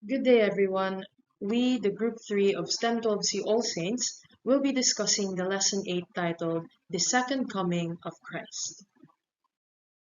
Good day, everyone. We, the Group 3 of STEM 12C All Saints, will be discussing the Lesson 8 titled The Second Coming of Christ.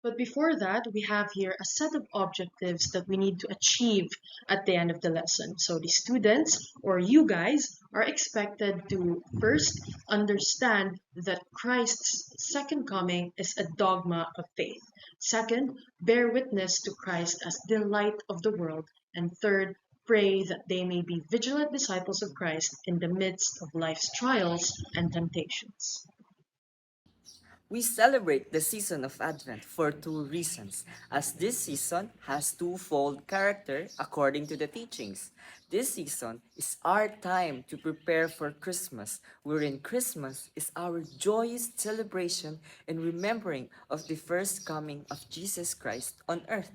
But before that, we have here a set of objectives that we need to achieve at the end of the lesson. So the students, or you guys, are expected to first understand that Christ's second coming is a dogma of faith. Second, bear witness to Christ as the light of the world. And third, pray that they may be vigilant disciples of Christ in the midst of life's trials and temptations. We celebrate the season of Advent for two reasons, as this season has twofold character according to the teachings. This season is our time to prepare for Christmas, wherein Christmas is our joyous celebration and remembering of the first coming of Jesus Christ on earth.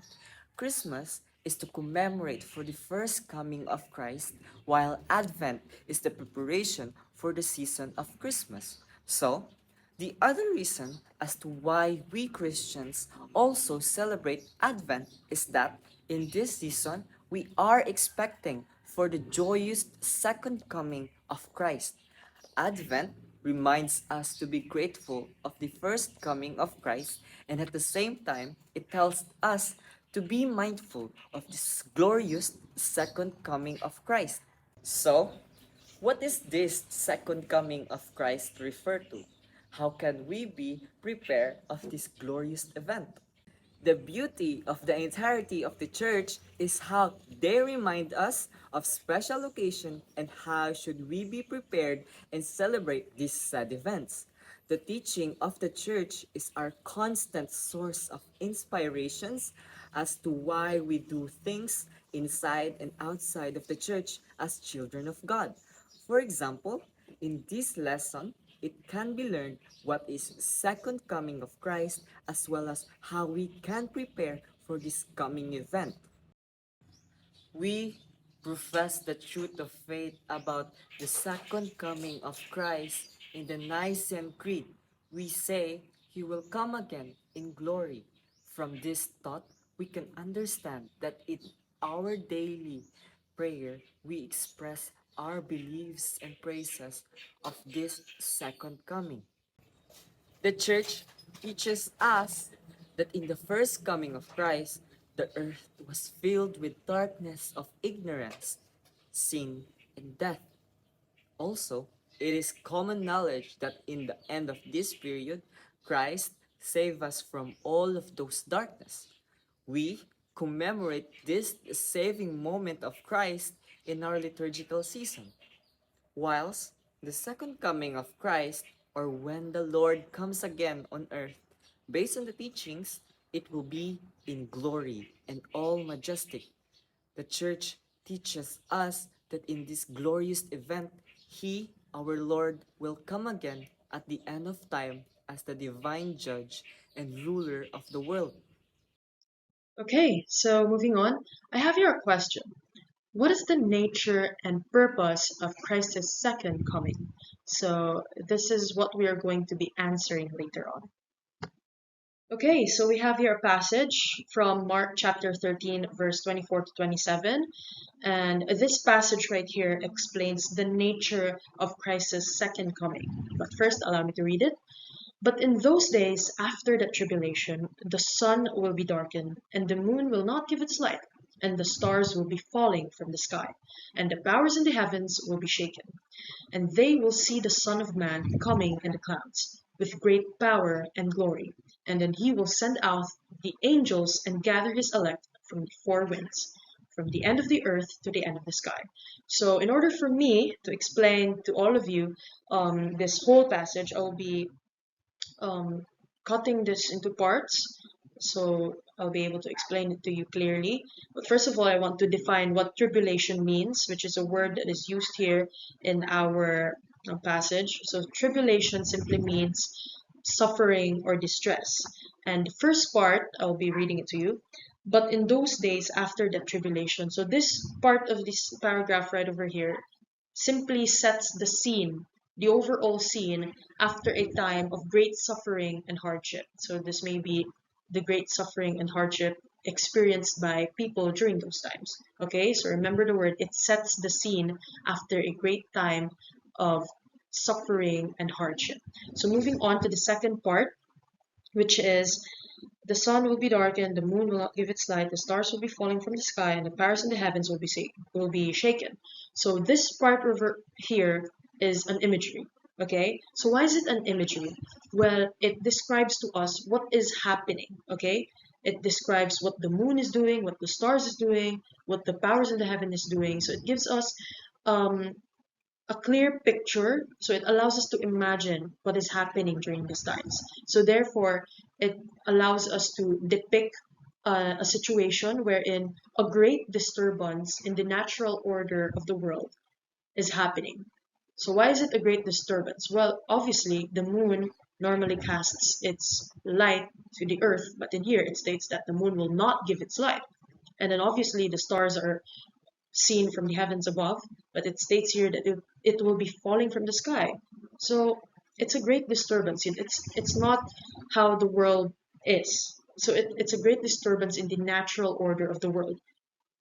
Christmas is to commemorate for the first coming of Christ, while Advent is the preparation for the season of Christmas. So, the other reason as to why we Christians also celebrate Advent is that in this season we are expecting for the joyous second coming of Christ. Advent reminds us to be grateful of the first coming of Christ, and at the same time it tells us to be mindful of this glorious second coming of Christ. So, what is this second coming of Christ refer to? How can we be prepared of this glorious event? The beauty of the entirety of the church is how they remind us of special occasion and how should we be prepared and celebrate these sad events. The teaching of the church is our constant source of inspirations as to why we do things inside and outside of the church as children of God. For example, in this lesson, it can be learned what is second coming of Christ as well as how we can prepare for this coming event. We profess the truth of faith about the second coming of Christ in the Nicene Creed. We say he will come again in glory. From this thought, we can understand that in our daily prayer, we express our beliefs and praises of this second coming. The church teaches us that in the first coming of Christ, the earth was filled with darkness of ignorance, sin, and death. Also, it is common knowledge that in the end of this period, Christ saved us from all of those darkness. We commemorate this saving moment of Christ in our liturgical season. Whilst the second coming of Christ, or when the Lord comes again on earth, based on the teachings, it will be in glory and all majestic. The church teaches us that in this glorious event, He, our Lord, will come again at the end of time as the divine judge and ruler of the world. Okay, so moving on, I have here a question. What is the nature and purpose of Christ's second coming? So, this is what we are going to be answering later on. Okay, so we have here a passage from Mark chapter 13, verse 24 to 27. And this passage right here explains the nature of Christ's second coming. But first, allow me to read it. But in those days after the tribulation, the sun will be darkened, and the moon will not give its light, and the stars will be falling from the sky, and the powers in the heavens will be shaken. And they will see the Son of Man coming in the clouds, with great power and glory. And then he will send out the angels and gather his elect from the four winds, from the end of the earth to the end of the sky. So, in order for me to explain to all of you this whole passage, I will be um, cutting this into parts so I'll be able to explain it to you clearly. But first of all, I want to define what tribulation means, which is a word that is used here in our passage. So, tribulation simply means suffering or distress. And the first part, I'll be reading it to you. But in those days after the tribulation, so this part of this paragraph right over here simply sets the scene, the overall scene after a time of great suffering and hardship. So this may be the great suffering and hardship experienced by people during those times. Okay, so remember the word, it sets the scene after a great time of suffering and hardship. So moving on to the second part, which is the sun will be darkened, the moon will not give its light, the stars will be falling from the sky, and the powers in the heavens will be shaken. So this part over here is an imagery. Okay, so why is it an imagery? Well, it describes to us what is happening. Okay, it describes what the moon is doing, what the stars is doing, what the powers in the heaven is doing. So it gives us um, a clear picture, so it allows us to imagine what is happening during these times. So therefore it allows us to depict a situation wherein a great disturbance in the natural order of the world is happening. So why is it a great disturbance? Well, obviously the moon normally casts its light to the earth, but in here it states that the moon will not give its light. And then obviously the stars are seen from the heavens above, but it states here that it will be falling from the sky. So it's a great disturbance. It's not how the world is. So it's a great disturbance in the natural order of the world.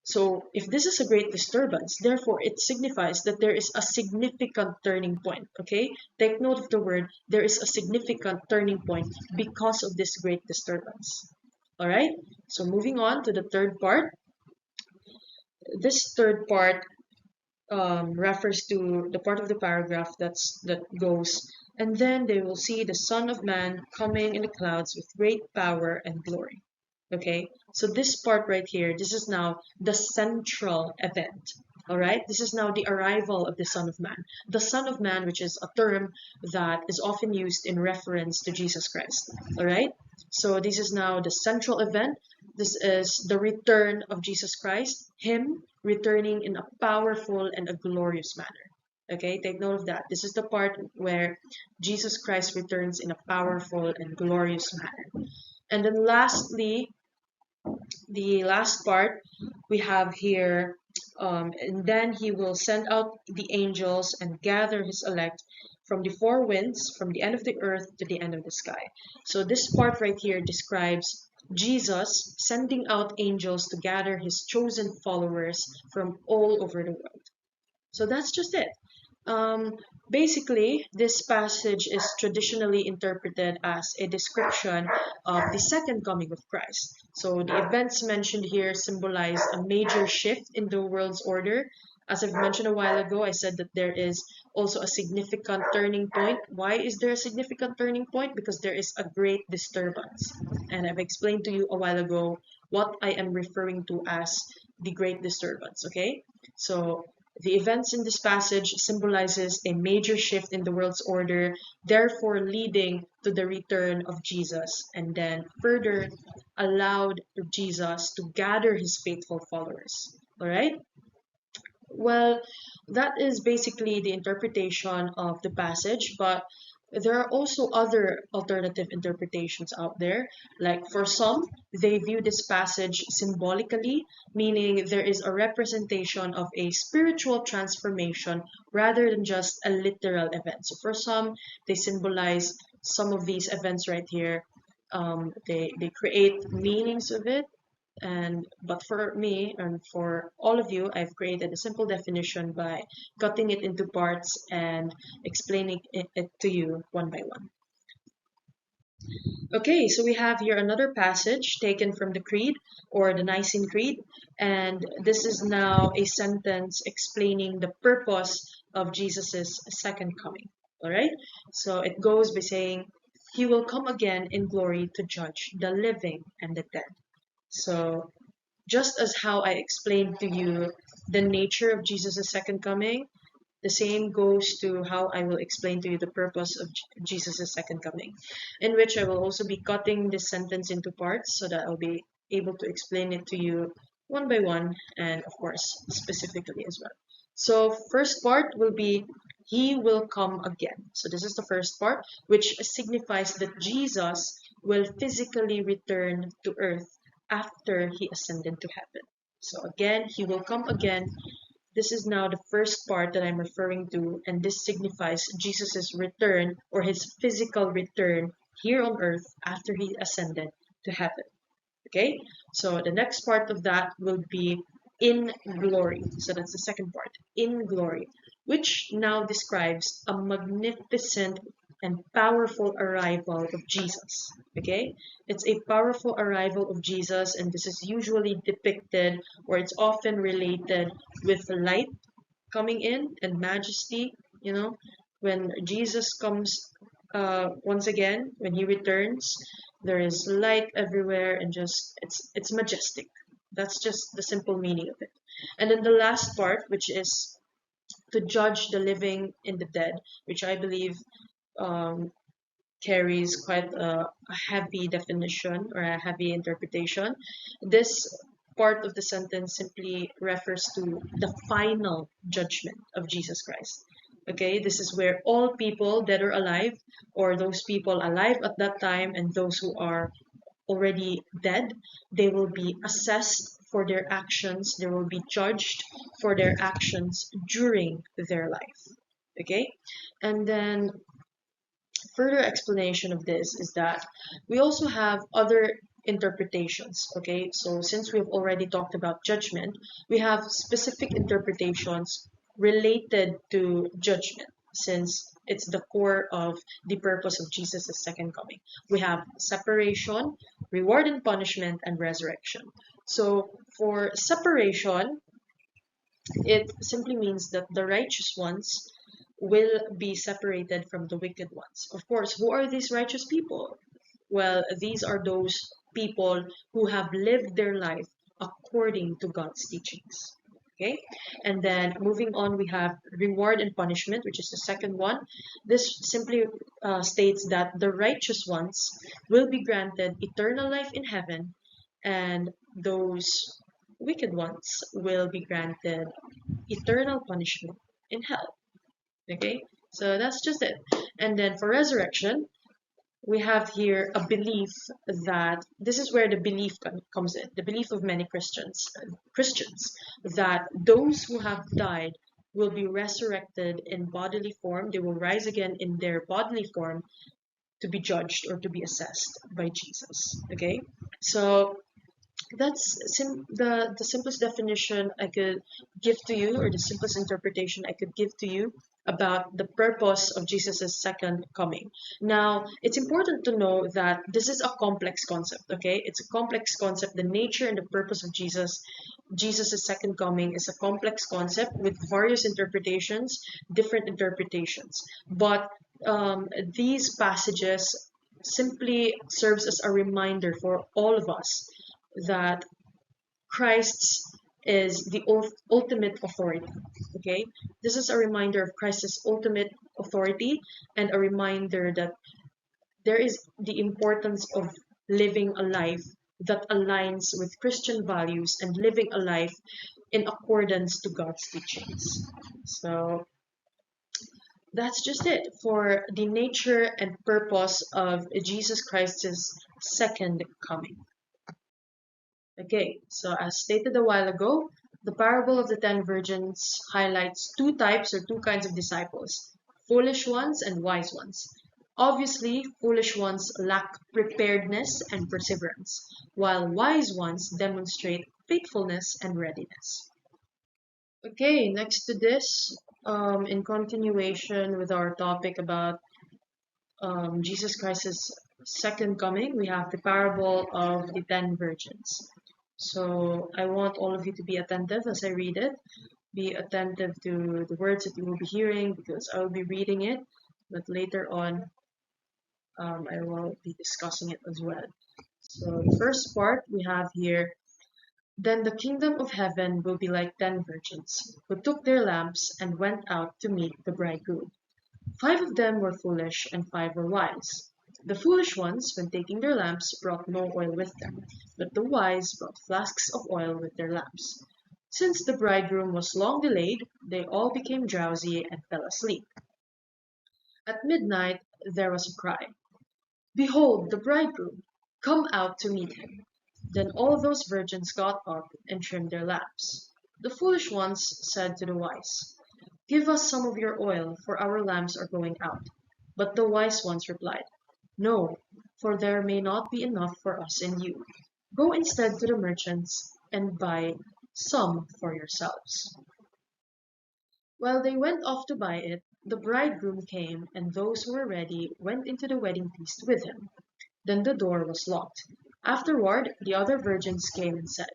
So if this is a great disturbance, therefore it signifies that there is a significant turning point. Okay? Take note of the word, there is a significant turning point because of this great disturbance. Alright? So moving on to the third part. This third part refers to the part of the paragraph that goes, and then they will see the Son of Man coming in the clouds with great power and glory. Okay, so this part right here, this is now the central event. All right, this is now the arrival of the Son of Man. The Son of Man, which is a term that is often used in reference to Jesus Christ. All right, so this is now the central event. This is the return of Jesus Christ, Him returning in a powerful and a glorious manner. Okay, take note of that. This is the part where Jesus Christ returns in a powerful and glorious manner. And then lastly, the last part we have here, and then he will send out the angels and gather his elect from the four winds, from the end of the earth to the end of the sky. So this part right here describes Jesus sending out angels to gather his chosen followers from all over the world. So that's just it. Um, Basically, this passage is traditionally interpreted as a description of the second coming of Christ. So the events mentioned here symbolize a major shift in the world's order. As I've mentioned a while ago, I said that there is also a significant turning point. Why is there a significant turning point? Because there is a great disturbance. And I've explained to you a while ago what I am referring to as the great disturbance, okay? So the events in this passage symbolizes a major shift in the world's order, therefore leading to the return of Jesus, and then further allowed Jesus to gather his faithful followers. All right? Well, that is basically the interpretation of the passage, but there are also other alternative interpretations out there. Like for some, they view this passage symbolically, meaning there is a representation of a spiritual transformation rather than just a literal event. So for some, they symbolize some of these events right here. They create meanings of it, and but for me and for all of you, I've created a simple definition by cutting it into parts and explaining it to you one by one. Okay, so we have here another passage taken from the Creed or the Nicene Creed, and this is now a sentence explaining the purpose of Jesus's second coming. All right, so it goes by saying, "He will come again in glory to judge the living and the dead." So just as how I explained to you the nature of Jesus' second coming, the same goes to how I will explain to you the purpose of Jesus' second coming, in which I will also be cutting this sentence into parts so that I'll be able to explain it to you one by one and, of course, specifically as well. So, first part will be He will come again. So, this is the first part, which signifies that Jesus will physically return to earth after he ascended to heaven. So, again, He will come again. This is now the first part that I'm referring to, and this signifies Jesus' return or his physical return here on earth after he ascended to heaven. Okay, so the next part of that will be in glory. So that's the second part, in glory, which now describes a magnificent and powerful arrival of Jesus. Okay, it's a powerful arrival of Jesus, and this is usually depicted or it's often related with light coming in and majesty. You know, when Jesus comes once again, when he returns, there is light everywhere and just it's majestic. That's just the simple meaning of it. And then the last part, which is to judge the living and the dead, which I believe um, carries quite a heavy definition or a heavy interpretation. This part of the sentence simply refers to the final judgment of Jesus Christ. Okay, this is where all people, dead or alive, or those people alive at that time and those who are already dead, they will be assessed for their actions, they will be judged for their actions during their life. Okay, and then further explanation of this is that we also have other interpretations. Okay, so since we've already talked about judgment, we have specific interpretations related to judgment, since it's the core of the purpose of Jesus' second coming. We have separation, reward and punishment, and resurrection. So for separation, it simply means that the righteous ones will be separated from the wicked ones. Of course, who are these righteous people? Well, these are those people who have lived their life according to God's teachings. Okay, and then moving on, we have reward and punishment, which is the second one. This simply states that the righteous ones will be granted eternal life in heaven, and those wicked ones will be granted eternal punishment in hell. Okay, so that's just it. And then for resurrection, we have here a belief that this is where the belief comes in. The belief of many Christians that those who have died will be resurrected in bodily form. They will rise again in their bodily form to be judged or to be assessed by Jesus. Okay, so that's the simplest definition I could give to you, or the simplest interpretation I could give to you about the purpose of Jesus' second coming. Now, it's important to know that this is a complex concept, okay? It's a complex concept. The nature and the purpose of Jesus' second coming is a complex concept with various interpretations, different interpretations. But these passages simply serves as a reminder for all of us that Christ's is the ultimate authority. Okay, this is a reminder of Christ's ultimate authority and a reminder that there is the importance of living a life that aligns with Christian values and living a life in accordance to God's teachings. So that's just it for the nature and purpose of Jesus Christ's second coming. Okay, so as stated a while ago, the parable of the 10 virgins highlights two types or two kinds of disciples, foolish ones and wise ones. Obviously, foolish ones lack preparedness and perseverance, while wise ones demonstrate faithfulness and readiness. Okay, next to this, in continuation with our topic about Jesus Christ's second coming, we have the parable of the 10 virgins. So I want all of you to be attentive as I read it. Be attentive to the words that you will be hearing because I will be reading it, but later on I will be discussing it as well. So the first part we have here, then the kingdom of heaven will be like 10 virgins who took their lamps and went out to meet the bridegroom. 5 of them were foolish and 5 were wise. The foolish ones, when taking their lamps, brought no oil with them, but the wise brought flasks of oil with their lamps. Since the bridegroom was long delayed, they all became drowsy and fell asleep. At midnight there was a cry, "Behold the bridegroom! Come out to meet him." Then all those virgins got up and trimmed their lamps. The foolish ones said to the wise, "Give us some of your oil, for our lamps are going out." But the wise ones replied, "No, for there may not be enough for us and you." Go instead to the merchants and buy some for yourselves." While they went off to buy it, the bridegroom came, and those who were ready went into the wedding feast with him. Then the door was locked. Afterward, the other virgins came and said,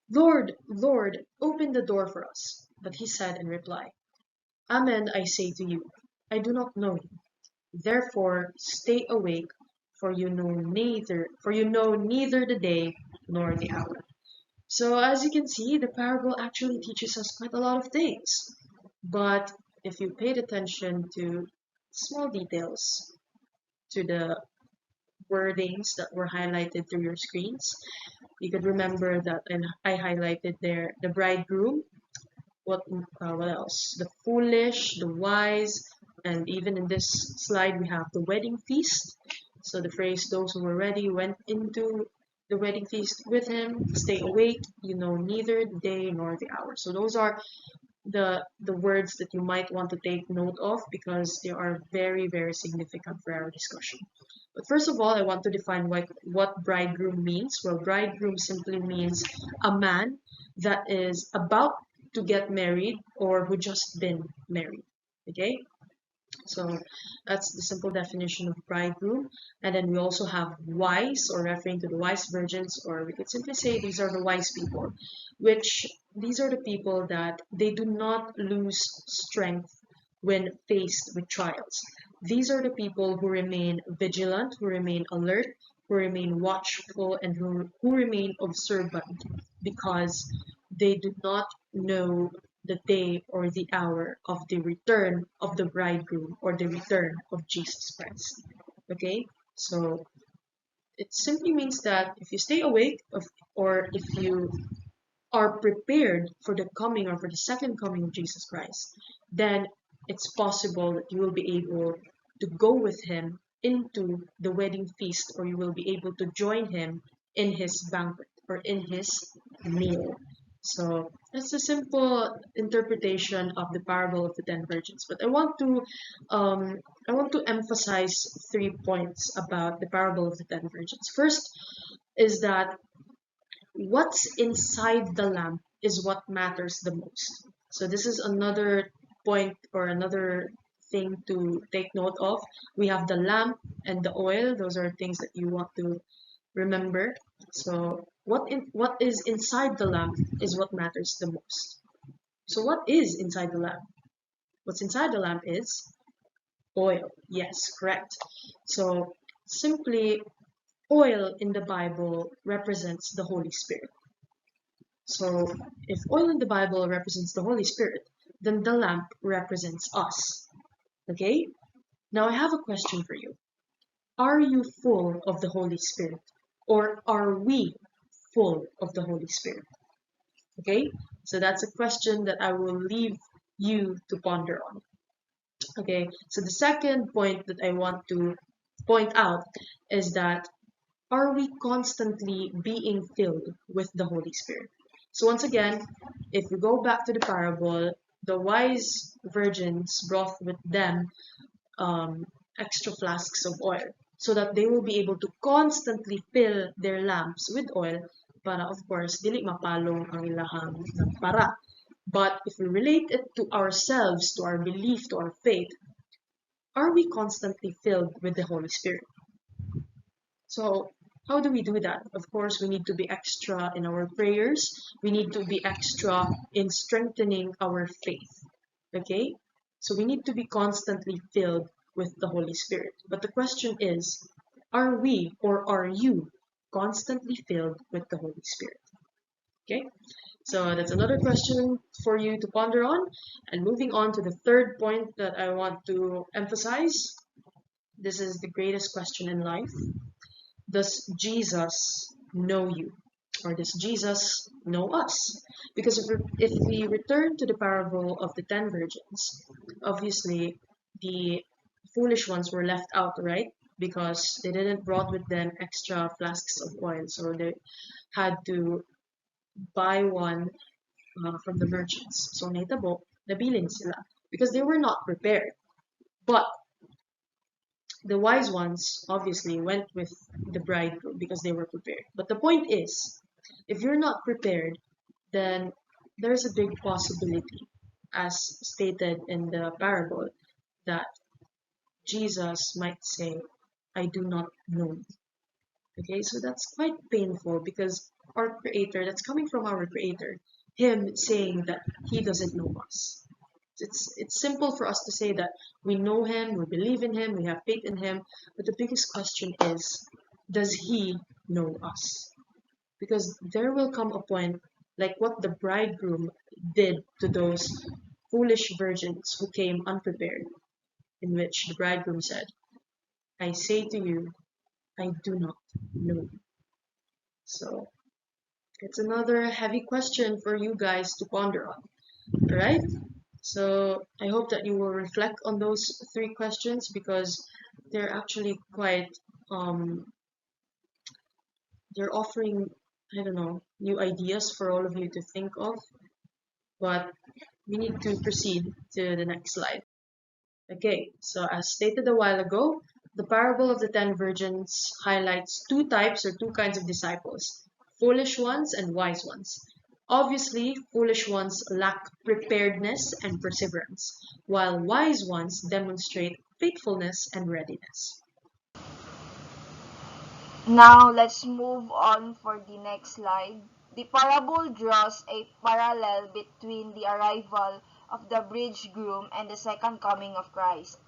"Lord, Lord, open the door for us." But he said in reply, "Amen, I say to you, I do not know you. Therefore stay awake, for you know neither the day nor the hour." So as you can see, the parable actually teaches us quite a lot of things. But if you paid attention to small details, to the wordings that were highlighted through your screens, you could remember that, and I highlighted there the bridegroom. What else? The foolish, the wise, and even in this slide we have the wedding feast. So the phrase "those who were ready went into the wedding feast with him." Stay awake, you know neither the day nor the hour. So those are the words that you might want to take note of because they are very, very significant for our discussion. But first of all, I want to define what bridegroom means. Well, bridegroom simply means a man that is about to get married or who just been married. Okay? So that's the simple definition of bridegroom. And then we also have wise, or referring to the wise virgins, or we could simply say these are the wise people, which these are the people that they do not lose strength when faced with trials. These are the people who remain vigilant, who remain alert, who remain watchful, and who remain observant because they do not know the day or the hour of the return of the bridegroom or the return of Jesus Christ. Okay? So it simply means that if you stay awake or if you are prepared for the coming or for the second coming of Jesus Christ, then it's possible that you will be able to go with him into the wedding feast, or you will be able to join him in his banquet or in his meal. So that's a simple interpretation of the parable of the ten virgins. But I want to emphasize 3 points about the parable of the ten virgins. First is that what's inside the lamp is what matters the most. So this is another point or another thing to take note of. We have the lamp and the oil. Those are things that you want to remember. So what is inside the lamp is what matters the most. So what is inside the lamp? What's inside the lamp is oil. Yes, correct. So simply oil in the Bible represents the Holy Spirit. So if oil in the Bible represents the Holy Spirit, then the lamp represents us. Okay? Now I have a question for you. Are you full of the Holy Spirit? Or are we full of the Holy Spirit? Okay? So that's a question that I will leave you to ponder on. Okay? So the second point that I want to point out is that are we constantly being filled with the Holy Spirit? So once again, if we go back to the parable, the wise virgins brought with them extra flasks of oil so that they will be able to constantly fill their lamps with oil para of course dili mapalong ang ilahang para. But if we relate it to ourselves, to our belief, to our faith, are we constantly filled with the Holy Spirit? So how do we do that? Of course, we need to be extra in our prayers. We need to be extra in strengthening our faith. Okay? So we need to be constantly filled with the Holy Spirit. But the question is, are we or are you constantly filled with the Holy Spirit? Okay? So that's another question for you to ponder on. And moving on to the third point that I want to emphasize. This is the greatest question in life. Does Jesus know you? Or does Jesus know us? Because if we return to the parable of the ten virgins, obviously the foolish ones were left out, right? Because they didn't brought with them extra flasks of oil, so they had to buy one from the merchants. So nahitabo, nabilin sila because they were not prepared. But The wise ones obviously went with the bridegroom because they were prepared. But the point is, if you're not prepared, then there's a big possibility, as stated in the parable, that Jesus might say, I do not know you. Okay, so that's quite painful because our Creator, that's coming from our Creator, Him saying that He doesn't know us. It's simple for us to say that we know Him, we believe in Him, we have faith in Him, but the biggest question is, does He know us? Because there will come a point, like what the bridegroom did to those foolish virgins who came unprepared, in which the bridegroom said, I say to you, I do not know you. So it's another heavy question for you guys to ponder on. All right? So I hope that you will reflect on those three questions because they're actually quite they're offering, I don't know, new ideas for all of you to think of. But we need to proceed to the next slide. Okay, so as stated a while ago, the parable of the 10 virgins highlights two types or two kinds of disciples, foolish ones and wise ones. Obviously, foolish ones lack preparedness and perseverance, while wise ones demonstrate faithfulness and readiness. Now, let's move on for the next slide. The parable draws a parallel between the arrival of the bridegroom and the second coming of Christ.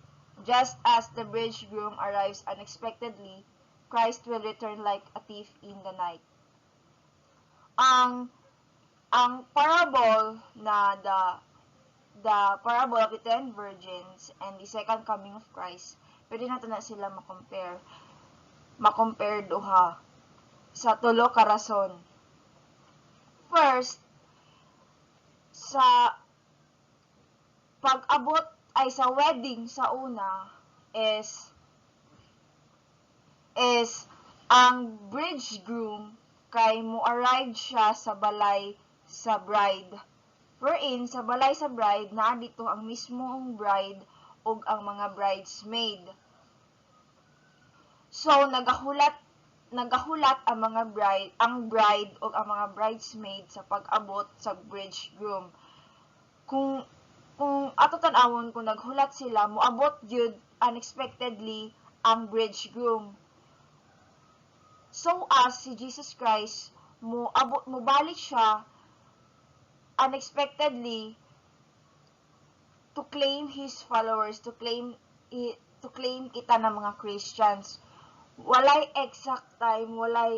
Just as the bridegroom arrives unexpectedly, Christ will return like a thief in the night. Ang ang parable na the parable of the 10 virgins and the second coming of Christ, pwede natin na sila makompare duha sa tulo ka rason. First, sa pag-abot ay sa wedding sa una is ang bridegroom kay mo-arrive siya sa balay sa bride. Wherein sa balay sa bride naa dito ang mismong bride ug ang mga bridesmaid. So nagahulat ang bride ug ang mga bridesmaid sa pag-abot sa bridegroom. Kung ato tan-awon kung naghulat sila, moabot gyud unexpectedly ang bridegroom. So as si Jesus Christ mobalik siya unexpectedly to claim his followers, to claim kita na mga Christians. Walay exact time, wala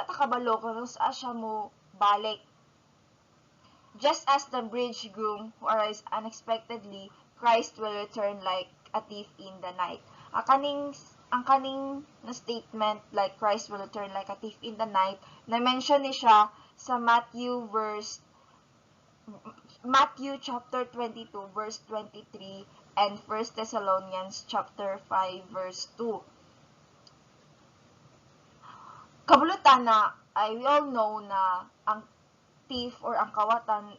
ta kabalo kung saan siya mo balik. Just as the bridegroom who arrives unexpectedly, Christ will return like a thief in the night. Ang kaning na statement, like Christ will return like a thief in the night, na-mention ni siya sa Matthew chapter 22 verse 23 and 1 Thessalonians chapter 5 verse 2. Kabulutan na, we all know na ang thief or ang kawatan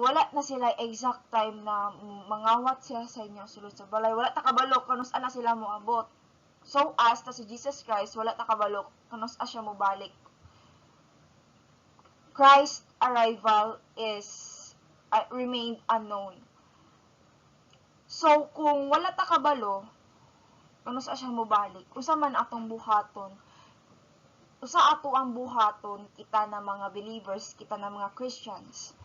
wala na sila exact time na mangawat siya sa inyo sulod sa balay. Wala ta kabalo kung saan na sila moabot. So as ta si Jesus Christ, wala ta kabalo kung saan siya mo balik. Christ's arrival remained unknown. So kung wala ta kabalo kung saan siya mo balik, usa man atong buhaton, usa ato ang buhaton kita na mga believers, kita na mga Christians.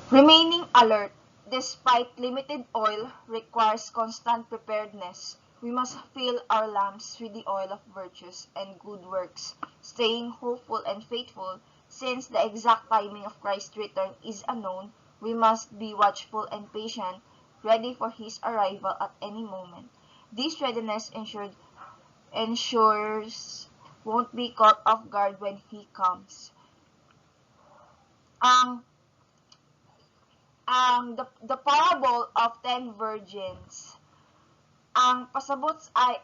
Remaining alert despite limited oil requires constant preparedness. We must fill our lamps with the oil of virtues and good works, staying hopeful and faithful. Since the exact timing of Christ's return is unknown, we must be watchful and patient, ready for his arrival at any moment. This readiness ensures won't be caught off guard when he comes. The parable of 10 virgins, ang pasabot ay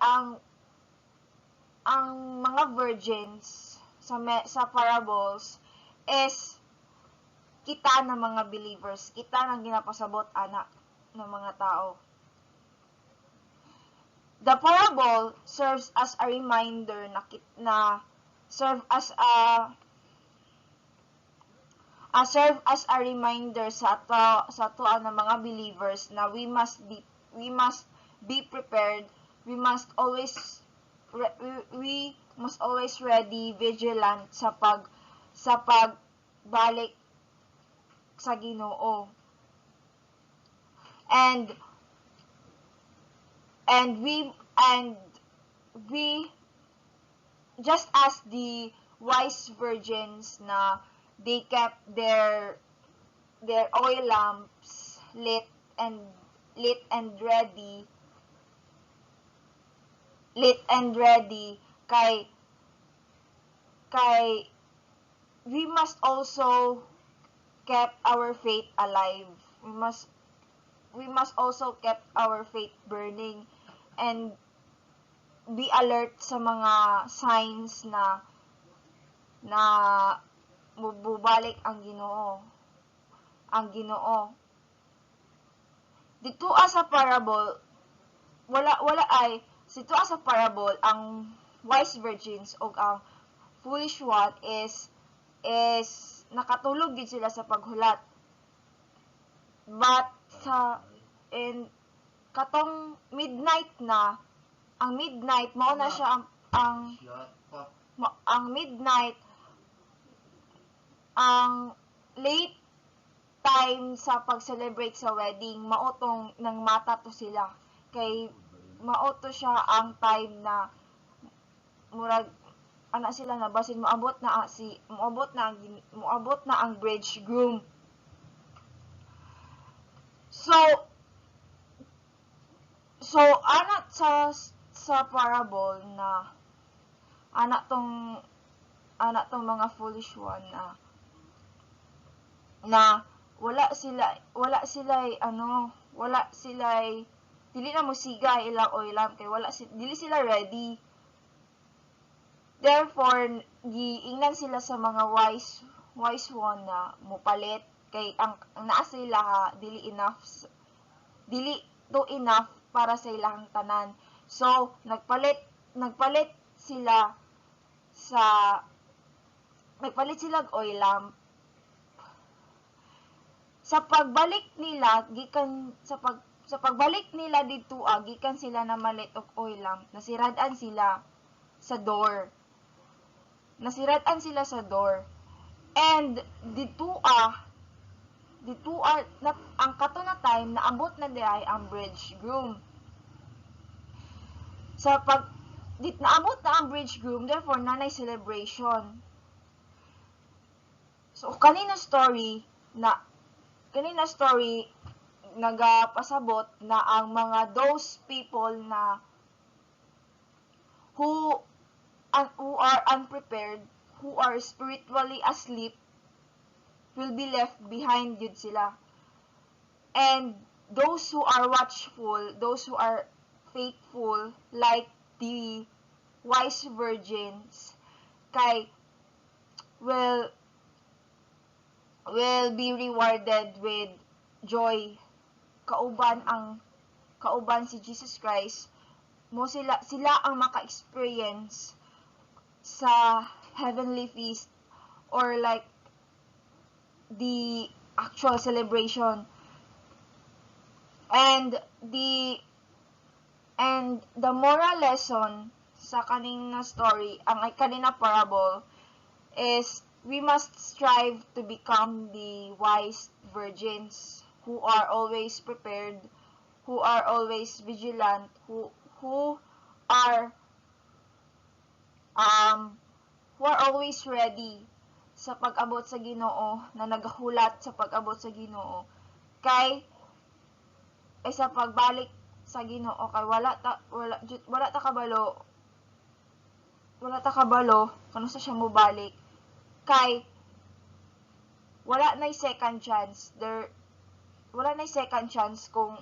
ang mga virgins sa parables is kita na mga believers, kita nang ginapasabot anak ng mga tao. The parable serves as a reminder serve as a reminder sa tuwa ng mga believers na we must be prepared. We must always ready, vigilant sa pagbalik sa Ginoo. And we just as the wise virgins na they kept their oil lamps lit and ready kay we must also keep our faith alive. We must also keep our faith burning and be alert sa mga signs na bubalik ang Ginoo. Dito sa parable, sa parable ang wise virgins o ang foolish one is nakatulog gid sila sa paghulat. But katong midnight na, ang midnight mao na siya ang midnight, ang late time sa pag-celebrate sa wedding, maotong nang mata to sila. Kay maoto siya ang time na murag ana sila na basin moabot na ang bridge groom. So anak sa parable na anak tong mga foolish one na wala sila dili na musiga ilang oilam kay dili sila ready. Therefore giingnan sila sa mga wise one na mopalit kay ang naa sila dili enough para sa ilang tanan. So nagpalit sila og oil lamp. Sa pagbalik nila dito gikan sila na malit og oil lamp, nasirad-an sila sa door. And dito ang kato na time naabot na diay ang bridge groom. Naabot na ang bridge groom, therefore nanay celebration. So kanina story nagapasabot na ang mga those people na who are unprepared, who are spiritually asleep, will be left behind yun sila. And those who are watchful, those who are faithful, like the wise virgins, will be rewarded with joy. Kauban si Jesus Christ, sila ang maka-experience sa heavenly feast or like the actual celebration. And the moral lesson sa kanina story, ang kanina parable, is we must strive to become the wise virgins who are always prepared, who are always vigilant, who are always ready sa pag-abot sa Ginoo, na nagahulat sa pag-abot sa Ginoo. Kay sa pagbalik sa Ginoo kay wala ta kabalo kung sa siya mo balik. Kay wala nay second chance kung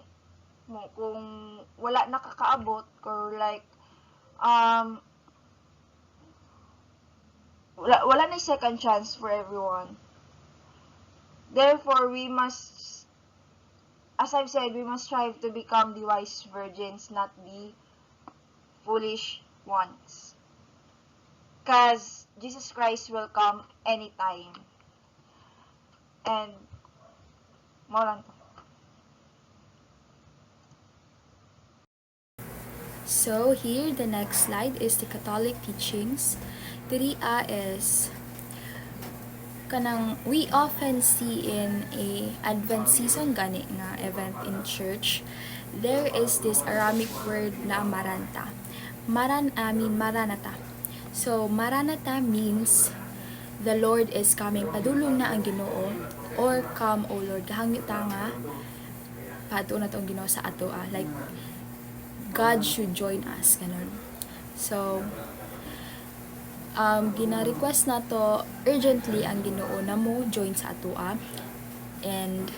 wala nakakaabot or like wala nay second chance for everyone. Therefore, we must, as I've said, we must strive to become the wise virgins, not the foolish ones. Because Jesus Christ will come anytime. And, mo lang to. So here, the next slide is the Catholic teachings. Diri is kanang we often see in a Advent season gani nga event in church. There is this Aramaic word na Maranatha. Maranatha. So Maranatha means the Lord is coming. Padulong na ang Ginoo, or come, O Lord. Kahangit ta nga padto na tong Ginoo sa ato like God should join us ganun. So gina-request na to urgently ang Ginoo na mo join sa atoa, and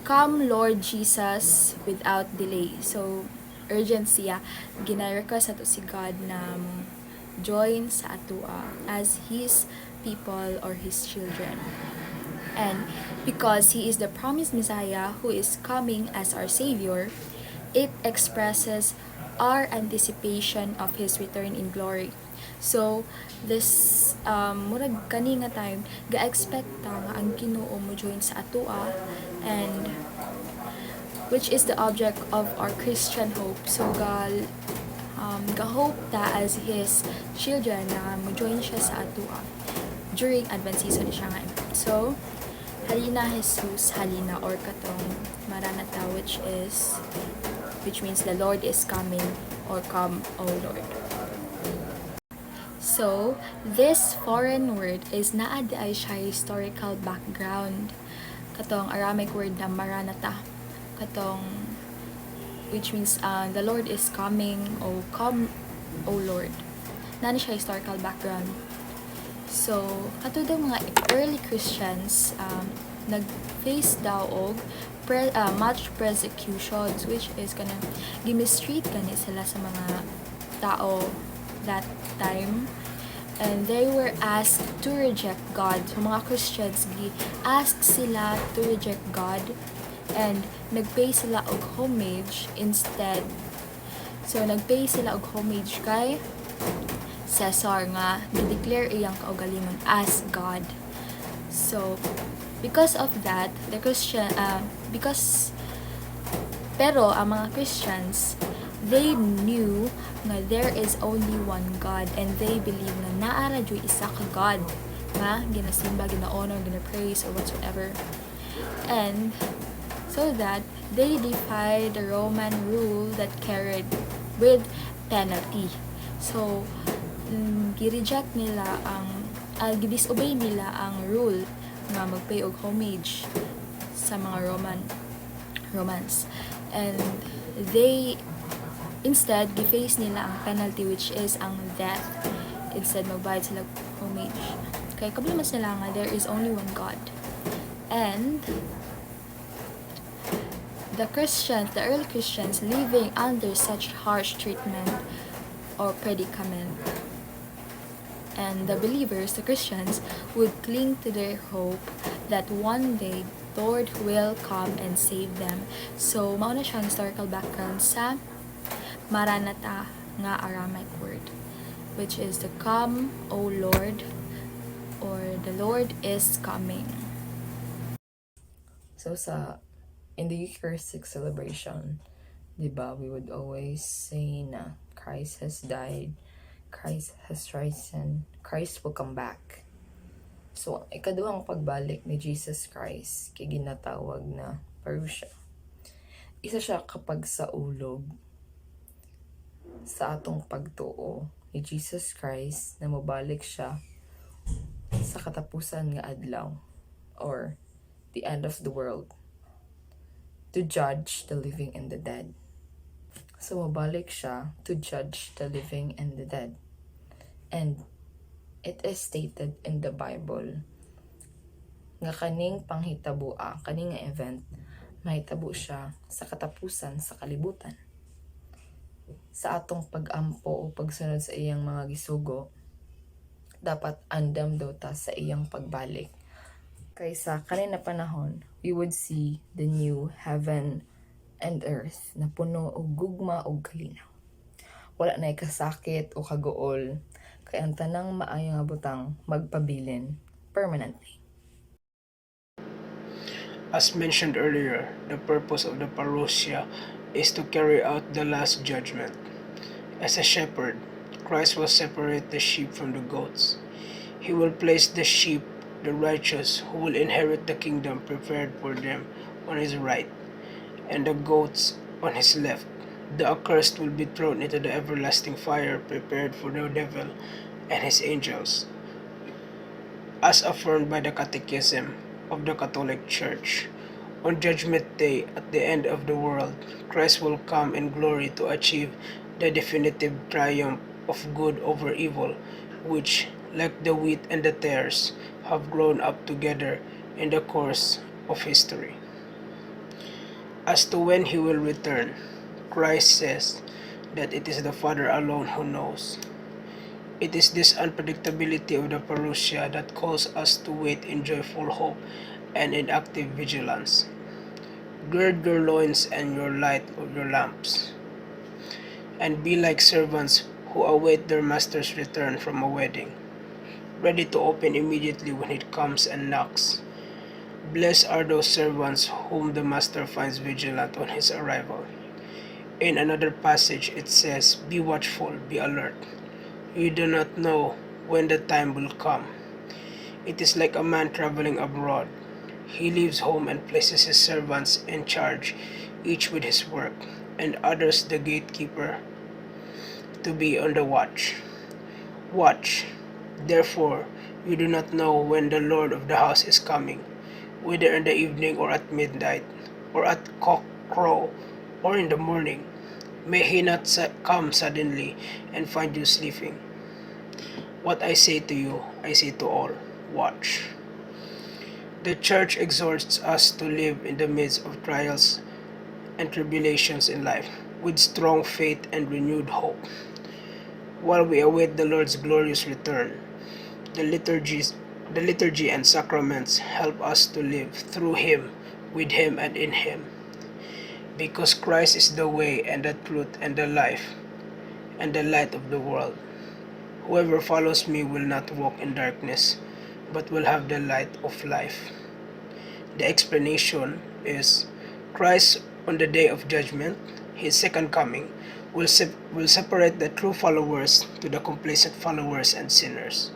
come Lord Jesus without delay. So urgent siya, gina-request na to si God na join sa atoa as His people or His children. And because He is the promised Messiah who is coming as our Savior, it expresses our anticipation of His return in glory. So, this, murag kani nga time, ga-expect ta nga ang Ginoo mo join sa atoa, and which is the object of our Christian hope. So, ga-hope ta as His children na mo join siya sa atoa during Advent season siya nga. So, halina Jesus, halina, or katong Maranatha, which means the Lord is coming, or come, O Lord. So, this foreign word is naa di ay siya historical background. Katong Aramaic word na Maranatha. Katong, which means the Lord is coming, o come, O Lord. Nani siya historical background. So, katong mga early Christians, nag-face daw og much persecutions, which is kanang gimistreat gani sila sa mga tao that time, and they were asked to reject God. So mga Christians gi-ask sila to reject God, and nagpay sila og homage instead. So nagpay sila og homage kay Caesar nga gi-declare iyang kaugalingon as God. So because of that, pero ang mga Christians, they knew nga there is only one God, and they believe na naara jud isa ka God nga ginasimba, gina-honor, gina-praise, or whatsoever. And so that they defied the Roman rule that carried with penalty. So gi-reject nila gi-disobey nila ang rule nga magpay og homage sa mga Romans, and they instead gi-face nila ang penalty, which is ang death. Instead magbayad sila homage kay kablimas nila nga there is only one God. And the early Christians living under such harsh treatment or predicament, and the believers, the Christians, would cling to their hope that one day Lord will come and save them. So mao na siyang historical background sa Maranatha nga Aramaic word, which is the come, O Lord, or the Lord is coming. So in the Eucharistic celebration, diba, we would always say na Christ has died, Christ has risen, Christ will come back. So, ikaduhang pagbalik ni Jesus Christ kay ginatawag na parousia. Isa siya kapag sa ulog sa atong pagtuo ni Jesus Christ na mabalik siya sa katapusan nga adlaw, or the end of the world, to judge the living and the dead. So mabalik siya to judge the living and the dead. And it is stated in the Bible nga kaning panghitabo, kaning event, mahitabo siya sa katapusan sa kalibutan. Sa atong pag-ampo o pagsunod sa iyang mga gisugo, dapat andam daw ta sa iyang pagbalik. Kaysa kanina panahon, we would see the new heaven and earth na puno og gugma og kalinaw. Wala na kasakit o kagool, kay ang tanang maayo nga butang magpabilin permanently. As mentioned earlier, the purpose of the parousia is to carry out the last judgment. As a shepherd, Christ will separate the sheep from the goats. He will place the sheep, the righteous, who will inherit the kingdom prepared for them, on his right, and the goats on his left. The accursed will be thrown into the everlasting fire prepared for the devil and his angels. As affirmed by the Catechism of the Catholic Church, on Judgment Day at the end of the world, Christ will come in glory to achieve the definitive triumph of good over evil, which, like the wheat and the tares, have grown up together in the course of history. As to when he will return, Christ says that it is the Father alone who knows. It is this unpredictability of the parousia that calls us to wait in joyful hope and in active vigilance. Gird your loins and your light of your lamps, and be like servants who await their master's return from a wedding, ready to open immediately when it comes and knocks. Blessed are those servants whom the master finds vigilant on his arrival. In another passage it says, "Be watchful, be alert. You do not know when the time will come." It is like a man traveling abroad. He leaves home and places his servants in charge, each with his work, and others the gatekeeper, to be on the watch. Watch, therefore, you do not know when the Lord of the house is coming, whether in the evening or at midnight, or at cockcrow, or in the morning. May he not come suddenly and find you sleeping. What I say to you, I say to all, watch. The Church exhorts us to live in the midst of trials and tribulations in life, with strong faith and renewed hope. While we await the Lord's glorious return, the liturgy and sacraments help us to live through Him, with Him, and in Him. Because Christ is the way and the truth and the life and the light of the world. Whoever follows me will not walk in darkness, but will have the light of life. The explanation is Christ on the day of judgment, his second coming, will separate the true followers to the complacent followers and sinners.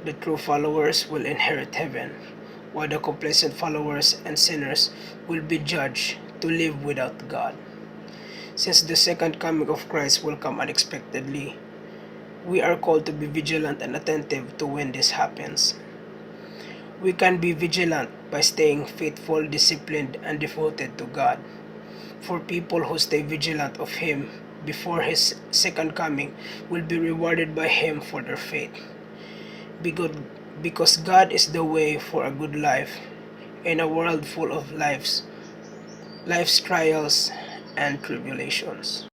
The true followers will inherit heaven, while the complacent followers and sinners will be judged to live without God. Since the second coming of Christ will come unexpectedly, we are called to be vigilant and attentive to when this happens. We can be vigilant by staying faithful, disciplined, and devoted to God. For people who stay vigilant of Him before His second coming will be rewarded by Him for their faith. Because God is the way for a good life in a world full of life's trials and tribulations.